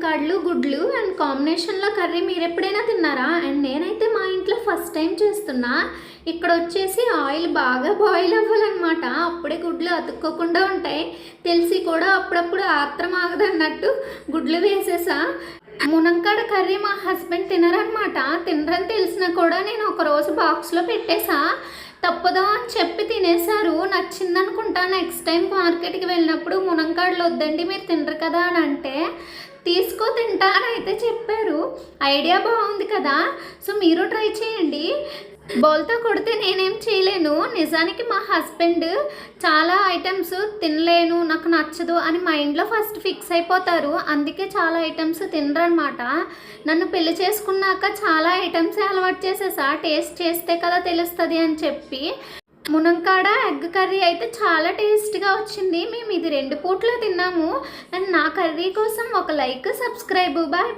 మునంకాడలు గుడ్లు అండ్ కాంబినేషన్లో కర్రీ మీరు ఎప్పుడైనా తిన్నారా? అండ్ నేనైతే మా ఇంట్లో ఫస్ట్ టైం చేస్తున్నా. ఇక్కడ వచ్చేసి ఆయిల్ బాగా బాయిల్ అవ్వాలన్నమాట, అప్పుడే గుడ్లు అతుక్కోకుండా ఉంటాయి. తెలిసి కూడా అప్పుడప్పుడు ఆత్రం ఆగదన్నట్టు గుడ్లు వేసేసా. మునంకాడ కర్రీ మా హస్బెండ్ తినరనమాట. తినరని తెలిసినా కూడా నేను ఒకరోజు బాక్స్లో పెట్టేసా. తప్పదు అని చెప్పి తినేశారు. నచ్చిందనుకుంటా. నెక్స్ట్ టైం మార్కెట్కి వెళ్ళినప్పుడు మునంకాడలు వద్దండి మీరు తినరు కదా అని అంటే తీసుకో తింటా అని అయితే చెప్పారు. ఐడియా బాగుంది కదా, సో మీరు ట్రై చేయండి. బౌల్తో కొడితే నేనేం చేయలేను. నిజానికి మా హస్బెండ్ చాలా ఐటమ్స్ తినలేను, నాకు నచ్చదు అని మైండ్లో ఫస్ట్ ఫిక్స్ అయిపోతారు. అందుకే చాలా ఐటమ్స్ తినరనమాట. నన్ను పెళ్లి చేసుకున్నాక చాలా ఐటమ్సే అలవాటు చేసేసా. టేస్ట్ చేస్తే కదా తెలుస్తుంది అని చెప్పి. మునంకాడ ఎగ్ కర్రీ అయితే చాలా టేస్ట్గా వచ్చింది. మేము ఇది 2 పూట్ల తిన్నాము. అండ్ నా కర్రీ కోసం ఒక లైక్, సబ్స్క్రైబ్. Bye bye.